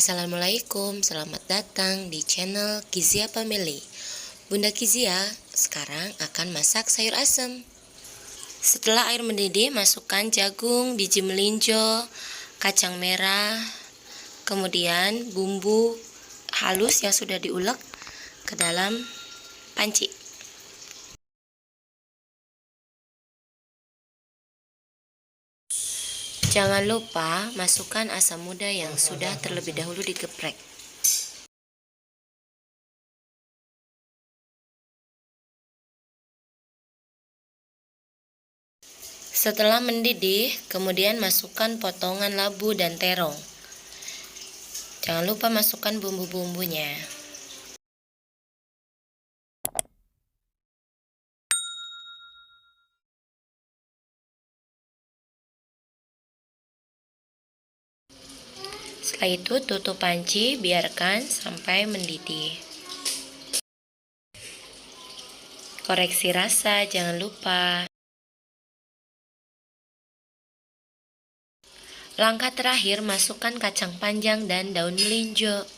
Assalamualaikum, selamat datang di channel Kizia Family. Bunda Kizia sekarang akan masak sayur asem. Setelah air mendidih, masukkan jagung, biji melinjo, kacang merah, kemudian bumbu halus yang sudah diulek ke dalam panci. Jangan lupa masukkan asam muda yang sudah terlebih dahulu digeprek. Setelah mendidih, kemudian masukkan potongan labu dan terong. Jangan lupa masukkan bumbu-bumbunya. Setelah itu tutup panci, biarkan sampai mendidih. Koreksi rasa, jangan lupa. Langkah terakhir, masukkan kacang panjang dan daun melinjo.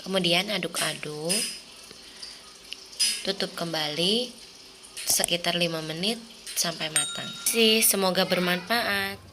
Kemudian aduk-aduk. Tutup kembali sekitar 5 menit sampai matang. Semoga bermanfaat.